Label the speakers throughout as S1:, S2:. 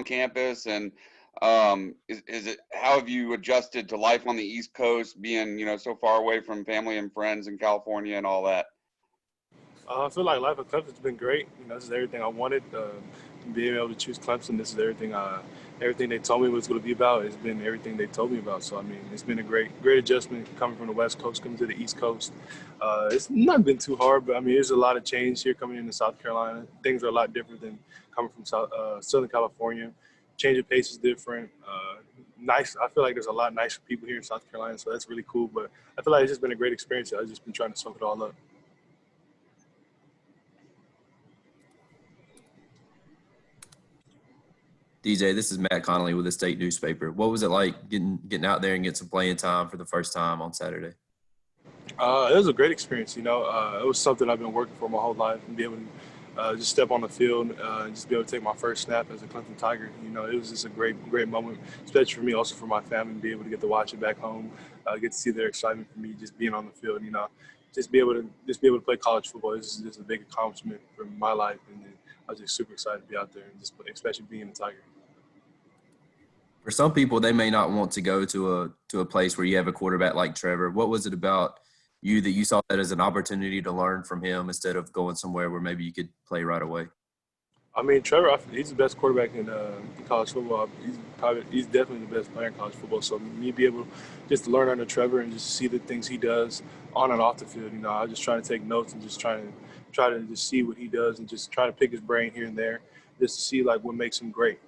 S1: campus, and is it, how have you adjusted to life on the East Coast, being so far away from family and friends in California and all that?
S2: I feel like life at Clemson's been great. This is everything I wanted. Being able to choose Clemson, this is everything. Everything they told me was going to be about. It's been everything they told me about. So it's been a great adjustment coming from the West Coast, coming to the East Coast. It's not been too hard, but there's a lot of change here coming into South Carolina. Things are a lot different than coming from Southern California. Change of pace is different. Nice. I feel like there's a lot nicer people here in South Carolina, so that's really cool. But I feel like it's just been a great experience. I've just been trying to soak it all up.
S3: DJ, this is Matt Connolly with the State Newspaper. What was it like getting out there and getting some playing time for the first time on Saturday?
S2: It was a great experience. It was something I've been working for my whole life, and be able to just step on the field and just be able to take my first snap as a Clemson Tiger. It was just a great moment, especially for me, also for my family, to be able to get to watch it back home, get to see their excitement for me just being on the field. Just be able to play college football. This is just a big accomplishment for my life, and I was just super excited to be out there and just play, especially being a Tiger.
S3: For some people, they may not want to go to a place where you have a quarterback like Trevor. What was it about you that you saw that as an opportunity to learn from him instead of going somewhere where maybe you could play right away?
S2: Trevor, he's the best quarterback in college football. He's definitely the best player in college football. So me be able just to learn under Trevor and just see the things he does on and off the field. I was just trying to take notes and just try to just see what he does and just try to pick his brain here and there, just to see what makes him great.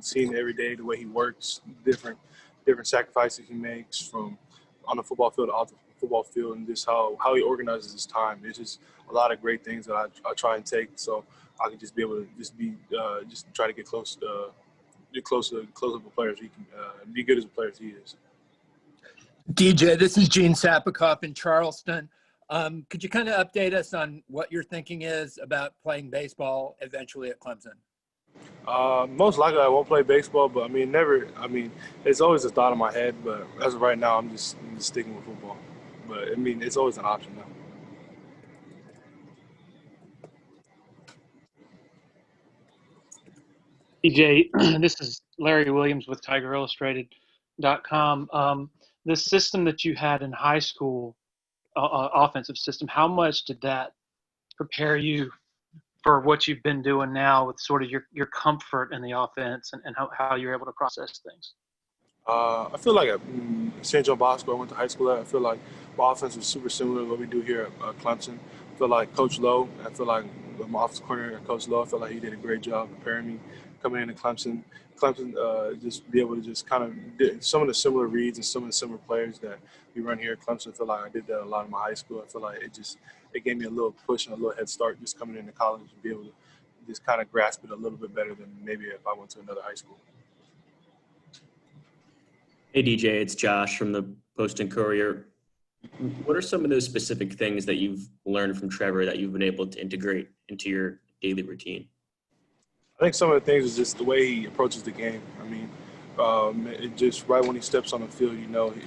S2: Seeing every day the way he works, different sacrifices he makes from on the football field to off the football field, and just how he organizes his time. There's just a lot of great things that I try and take, so I can just be able to just try to get close to the players. He can be good as a player as he is.
S4: DJ, this is Gene Sapikoff in Charleston. Could you kind of update us on what your thinking is about playing baseball eventually at Clemson?
S2: Most likely I won't play baseball, but it's always a thought in my head. But as of right now, I'm just sticking with football. But it's always an option now.
S5: DJ, this is Larry Williams with TigerIllustrated.com. The system that you had in high school, offensive system, how much did that prepare you for what you've been doing now with sort of your comfort in the offense and how you're able to process things?
S2: I feel like at St. John Bosco, I went to high school at, I feel like my offense was super similar to what we do here at Clemson. I feel like Coach Lowe, my offensive coordinator, Coach Lowe, I feel like he did a great job preparing me coming into Clemson. Just be able to just kind of do some of the similar reads and some of the similar players that we run here at Clemson. I feel like I did that a lot in my high school. I feel like it gave me a little push and a little head start just coming into college and be able to just kind of grasp it a little bit better than maybe if I went to another high school.
S6: Hey, DJ, it's Josh from the Post and Courier. What are some of those specific things that you've learned from Trevor that you've been able to integrate into your daily routine?
S2: I think some of the things is just the way he approaches the game. It just right when he steps on the field, he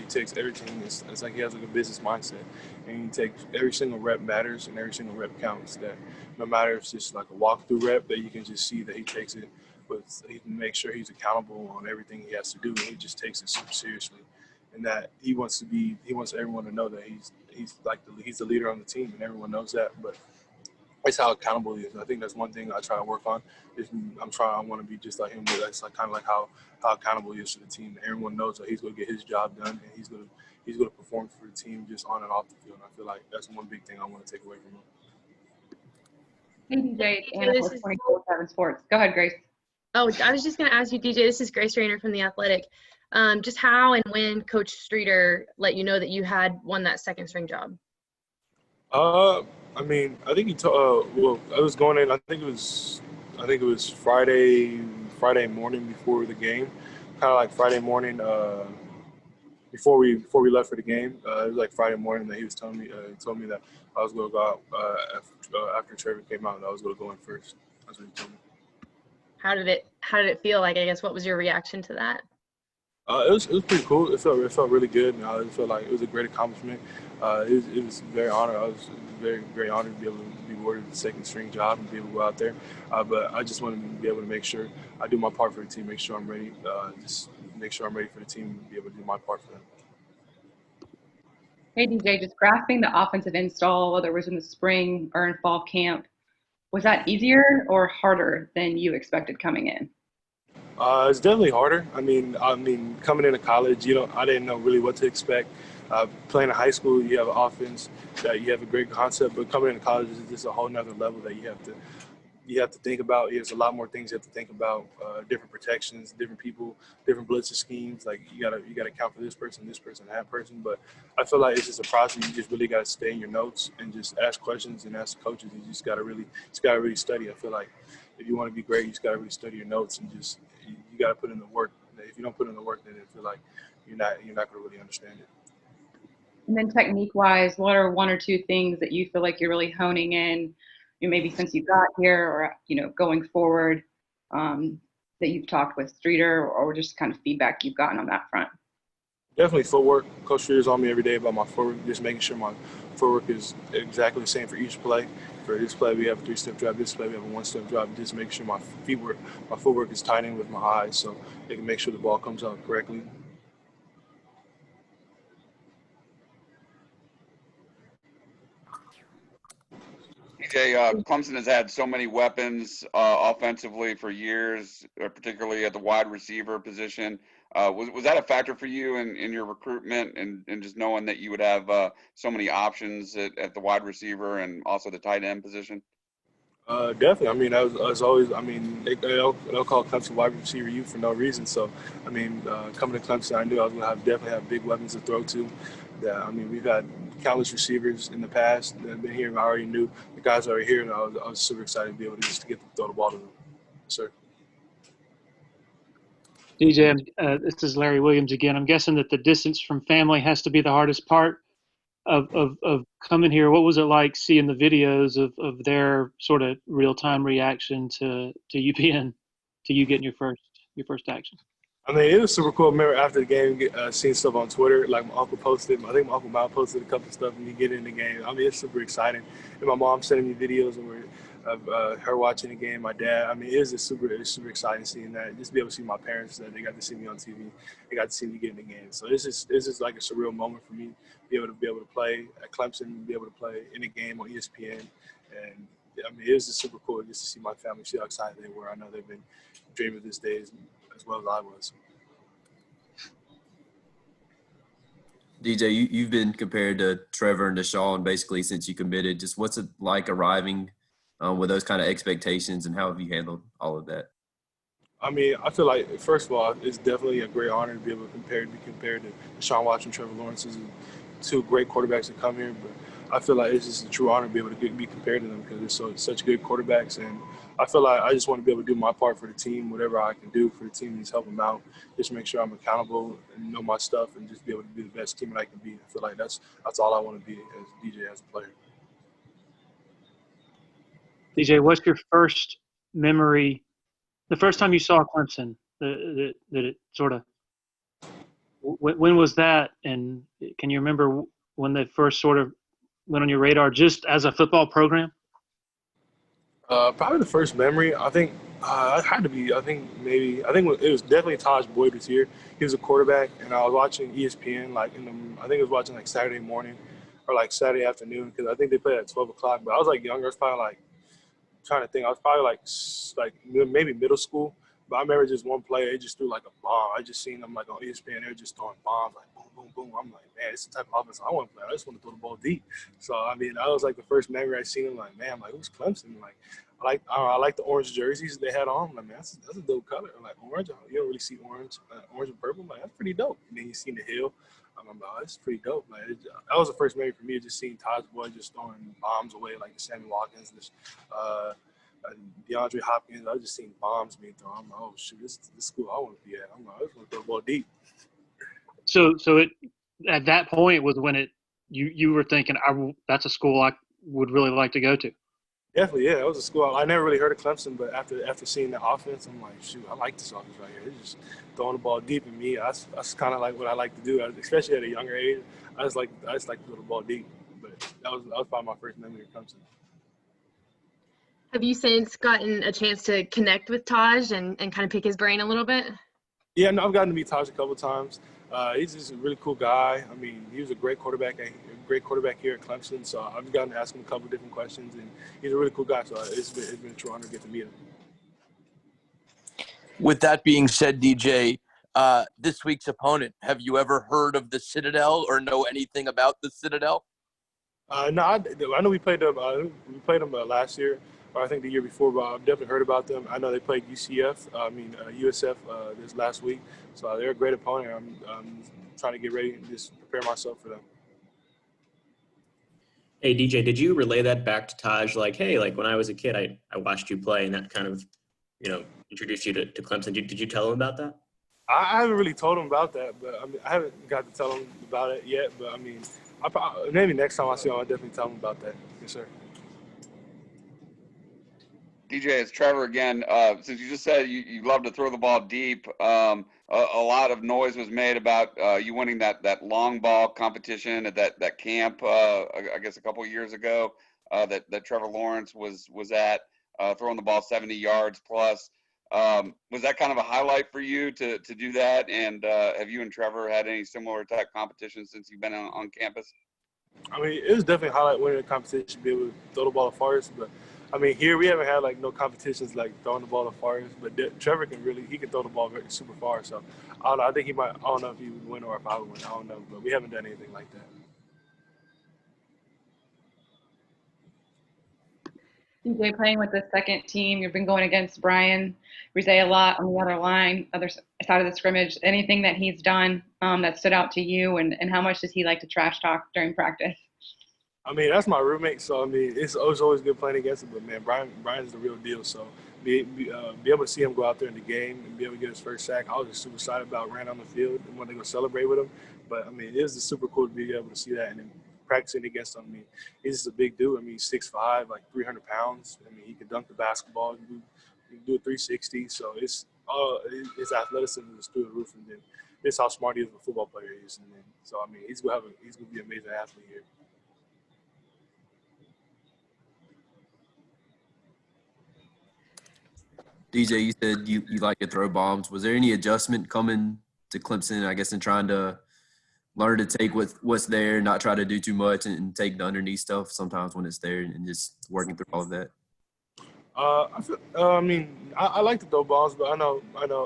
S2: takes everything. It's like he has a business mindset, and he takes every single rep matters and every single rep counts. That no matter if it's just like a walkthrough rep, that you can just see that he takes it. He can make sure he's accountable on everything he has to do, and he just takes it super seriously. And that he wants everyone to know that he's the leader on the team, and everyone knows that. But it's how accountable he is. And I think that's one thing I try to work on. I want to be just like him, but that's kind of like how accountable he is to the team. Everyone knows that he's going to get his job done, and he's going to perform for the team just on and off the field. And I feel like that's one big thing I want to take away from him.
S7: Hey, DJ, Anna, 24/7 Sports. Go ahead, Grace.
S8: Oh, I was just going to ask you, DJ, this is Grace Rayner from The Athletic. Just how and when Coach Streeter let you know that you had won that second string job?
S2: I think he I was going in, I think it was Friday morning before the game. Kind of like Friday morning before we left for the game. It was like Friday morning that he was telling me told me that I was going to go out after Trevor came out, and I was going to go in first. That's what he told me.
S8: How did it feel like? I guess what was your reaction to that?
S2: It was pretty cool. It felt really good. It felt like it was a great accomplishment. It was very honored. I was very honored to be able to be awarded the second string job and be able to go out there. But I just wanted to be able to make sure I do my part for the team, make sure I'm ready. Just make sure I'm ready for the team and be able to do my part for them.
S7: Hey, DJ, just grasping the offensive install, whether it was in the spring or in fall camp, was that easier or harder than you expected coming in?
S2: It's definitely harder. Coming into college, I didn't know really what to expect. Playing in high school, you have an offense that you have a great concept, but coming into college is just a whole nother level that you have to think about. There's a lot more things you have to think about, different protections, different people, different blitzing schemes. Like you gotta account for this person, that person. But I feel like it's just a process. You just really gotta stay in your notes and just ask questions and ask coaches. You just gotta really study. I feel like if you want to be great, you just gotta really study your notes and you gotta put in the work. If you don't put in the work, then I feel like you're not gonna really understand it.
S7: And then technique-wise, what are one or two things that you feel like you're really honing in, maybe since you got here or, going forward, that you've talked with Streeter or just kind of feedback you've gotten on that front?
S2: Definitely footwork. Coach Streeter's on me every day about my footwork, just making sure my footwork is exactly the same for each play. For this play, we have a 3-step drop. This play, we have a 1-step drop. Just make sure my footwork is tight in with my eyes so they can make sure the ball comes out correctly.
S1: TJ, Clemson has had so many weapons offensively for years, particularly at the wide receiver position. Was that a factor for you in your recruitment and just knowing that you would have so many options at the wide receiver and also the tight end position?
S2: Definitely. I was always. They'll call Clemson wide receiver U for no reason. So, coming to Clemson, I knew I was going to definitely have big weapons to throw to. Yeah, we've had countless receivers in the past that have been here. I already knew the guys already here, and I was super excited to be able to just get to throw the ball to them. Sir.
S5: DJ, this is Larry Williams again. I'm guessing that the distance from family has to be the hardest part of coming here. What was it like seeing the videos of their sort of real-time reaction to you getting your first action?
S2: It was super cool. I remember after the game, seeing stuff on Twitter. Like my uncle posted, I think my uncle Mal posted a couple of stuff when you get in the game. It's super exciting. And my mom sending me videos of her watching the game. My dad. It's super exciting seeing that. Just to be able to see my parents that they got to see me on TV. They got to see me get in the game. So it's just like a surreal moment for me to be able to play at Clemson, be able to play in a game on ESPN, and it was just super cool just to see my family, see how excited they were. I know they've been dreaming of this day as well as I was.
S3: DJ, you've been compared to Trevor and Deshaun basically since you committed. Just what's it like arriving with those kind of expectations, and how have you handled all of that?
S2: I feel like, first of all, it's definitely a great honor to be able to be compared to Deshaun Watson and Trevor Lawrence. These are two great quarterbacks that come here, but I feel like it's just a true honor to be able to be compared to them because they're such good quarterbacks. And I feel like I just want to be able to do my part for the team, whatever I can do for the team, just help them out, just make sure I'm accountable and know my stuff and just be able to be the best team that I can be. I feel like that's all I want to be as DJ, as a player.
S5: DJ, what's your first memory, the first time you saw Clemson, that it sort of, when was that? And can you remember when they first sort of went on your radar just as a football program?
S2: Probably the first memory, I think it had to be, I think it was definitely Tajh Boyd was here. He was a quarterback, and I was watching ESPN, I think I was watching Saturday morning or Saturday afternoon because I think they played at 12 o'clock. But I was younger. I was probably trying to think. I was probably maybe middle school. But I remember just one play, they just threw a bomb. I just seen them on ESPN. They were just throwing bombs, boom, boom, boom. I'm like, man, it's the type of offense I want to play. I just want to throw the ball deep. So that was the first memory I seen them. Man, who's Clemson? I like the orange jerseys they had on. Man, that's a dope color. Orange, you don't really see orange and purple. That's pretty dope. And then you seen the hill. I'm like, oh, that's pretty dope. That was the first memory for me, just seeing Tajh Boyd just throwing bombs away the Sammy Watkins, DeAndre Hopkins. I just seen bombs being thrown. I'm like, oh shoot, this is school I want to be at. I'm like, I just want to throw the ball deep.
S5: So it at that point was when you were thinking, that's a school I would really like to go to.
S2: Definitely, yeah. That was a school I never really heard of Clemson, but after seeing the offense, I'm like, shoot, I like this offense right here. It's just throwing the ball deep in me. That's kind of like what I like to do, especially at a younger age. I just like to throw the ball deep. But that was probably my first memory of Clemson.
S8: Have you since gotten a chance to connect with Tajh and kind of pick his brain a little bit?
S2: Yeah, no, I've gotten to meet Tajh a couple of times. He's just a really cool guy. I mean, he was a great quarterback here at Clemson. So I've gotten to ask him a couple of different questions, and he's a really cool guy. So it's been a true honor to get to meet him.
S9: With that being said, DJ, this week's opponent, have you ever heard of the Citadel or know anything about the Citadel?
S2: No, I know we played them. Last year, or I think the year before. But I've definitely heard about them. I know they played USF this last week. So they're a great opponent. I'm trying to get ready and just prepare myself for them.
S6: Hey, DJ, did you relay that back to Tajh? Like, hey, like when I was a kid, I watched you play, and that kind of, introduced you to Clemson. Did you tell him about that?
S2: I haven't really told him about that, but I mean, I haven't got to tell him about it yet. But I mean, maybe next time I see him, I'll definitely tell him about that. Yes, sir.
S1: DJ, it's Trevor again. Since you just said you love to throw the ball deep, a lot of noise was made about you winning that long ball competition at that camp, I guess a couple of years ago, that Trevor Lawrence was at, throwing the ball 70 yards plus. Was that kind of a highlight for you to do that? And have you and Trevor had any similar type competitions since you've been on campus?
S2: I mean, it was definitely a highlight winning a competition, be able to throw the ball the farthest. But I mean, here we haven't had no competitions like throwing the ball the farthest. But Trevor can throw the ball super far. So I don't know. I think he might. I don't know if he would win or if I would win. I don't know. But we haven't done anything like that.
S7: DJ, playing with the second team, you've been going against Bryan Bresee a lot on the other line, other side of the scrimmage. Anything that he's done that stood out to you, and how much does he like to trash talk during practice?
S2: I mean, that's my roommate, so I mean, it's always good playing against him. But man, Bryan's the real deal. So be able to see him go out there in the game and be able to get his first sack, I was just super excited about. Ran on the field and wanted to go celebrate with him. But I mean, it was just super cool to be able to see that and then practicing against him. I mean, he's just a big dude. I mean, he's 6'5", like 300 pounds. I mean, he can dunk the basketball. He can do a 360. So his athleticism is through the roof. And then this how smart he is of a football player he is. And then, so I mean, he's gonna be an amazing athlete here.
S3: DJ, you said you like to throw bombs. Was there any adjustment coming to Clemson, I guess, in trying to learn to take what's there, not try to do too much and take the underneath stuff sometimes when it's there and just working through all of that?
S2: I like to throw balls, but I know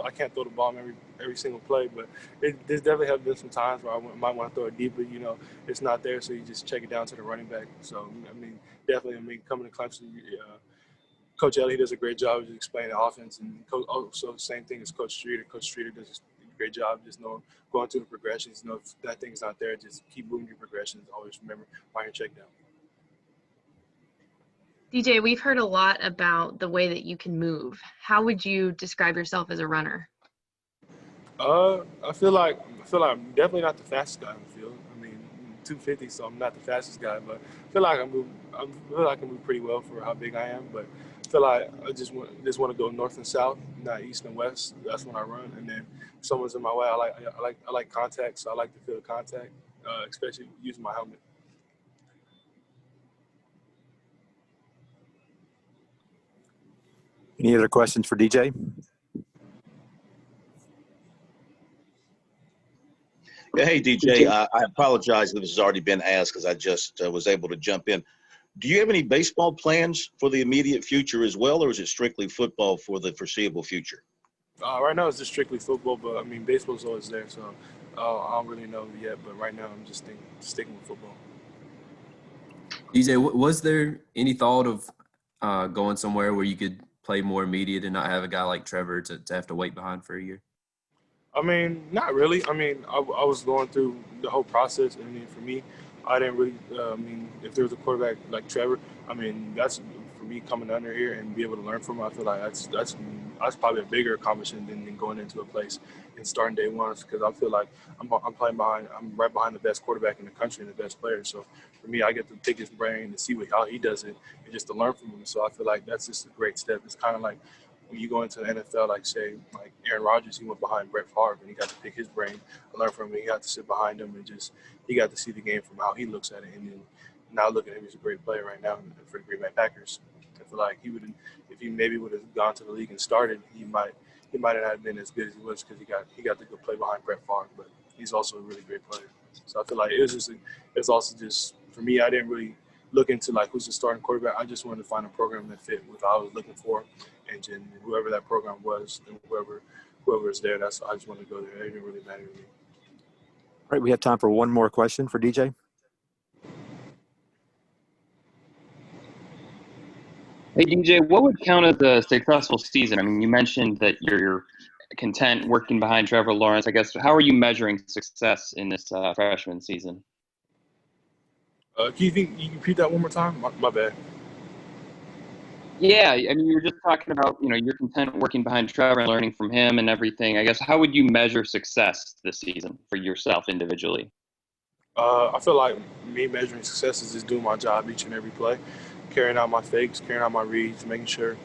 S2: I can't throw the ball every single play. But there's definitely have been some times where I might want to throw it deep, but it's not there, so you just check it down to the running back. So I mean, definitely, coming to Clemson, Coach Ellie does a great job of explaining the offense, and also same thing as Coach Streeter. Coach Streeter does a great job just going through the progressions. If that thing's not there, just keep moving your progressions. Always remember find your check down.
S8: DJ, we've heard a lot about the way that you can move. How would you describe yourself as a runner?
S2: I feel like I'm definitely not the fastest guy in the field. I mean, 250, so I'm not the fastest guy, but I feel like I can move pretty well for how big I am. But I feel like I just want to go north and south, not east and west. That's when I run. And then if someone's in my way, I like contact, so I like to feel the contact, especially using my helmet.
S10: Any other questions for DJ?
S11: Yeah, hey, DJ, I apologize if this has already been asked because I just was able to jump in. Do you have any baseball plans for the immediate future as well, or is it strictly football for the foreseeable future?
S2: Right now it's just strictly football, but I mean, baseball's always there, so I don't really know yet. But right now I'm just sticking with football.
S3: DJ, was there any thought of going somewhere where you could play more immediate and not have a guy like Trevor to have to wait behind for a year?
S2: I mean, not really. I mean, I was going through the whole process. I mean, for me, I didn't really. If there was a quarterback like Trevor, I mean, for for me coming under here and be able to learn from him, I feel like that's probably a bigger accomplishment than going into a place and starting day one, because I feel like I'm right behind the best quarterback in the country and the best player. So for me, I get to pick his brain and see how he does it and just to learn from him. So I feel like that's just a great step. It's kind of like when you go into the NFL, like Aaron Rodgers, he went behind Brett Favre and he got to pick his brain and learn from him. He got to sit behind him and he got to see the game from how he looks at it. And then now look at him, he's a great player right now for the Green Bay Packers. I feel like if he maybe would have gone to the league and started, he might have been as good as he was, because he got to go play behind Brett Favre. But he's also a really great player. So I feel like it's also just for me. I didn't really look into like who's the starting quarterback. I just wanted to find a program that fit with what I was looking for, and then whoever that program was, and whoever is there, I just wanted to go there. It didn't really matter to me.
S10: All right, we have time for one more question for DJ.
S12: Hey, DJ, what would count as a successful season? I mean, you mentioned that you're content working behind Trevor Lawrence. I guess, how are you measuring success in this freshman season?
S2: Can you repeat that one more time? My bad.
S12: Yeah, I mean, you were just talking about, you're content working behind Trevor and learning from him and everything. I guess, how would you measure success this season for yourself individually?
S2: I feel like me measuring success is just doing my job each and every play, carrying out my fakes, carrying out my reads, making sure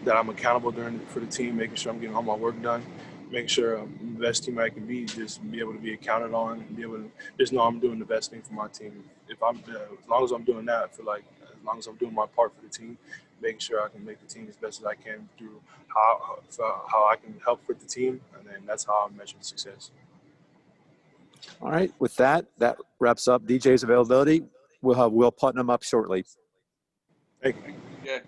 S2: that I'm accountable for the team, making sure I'm getting all my work done, making sure I'm the best team I can be, just be able to be accounted on, and be able to just know I'm doing the best thing for my team. As long as I'm doing that, I feel like as long as I'm doing my part for the team, making sure I can make the team as best as I can through how I can help with the team, and then that's how I measure success.
S10: All right, with that wraps up DJ's availability. We'll have Will Putnam up shortly.
S2: Thank you.
S1: Yeah.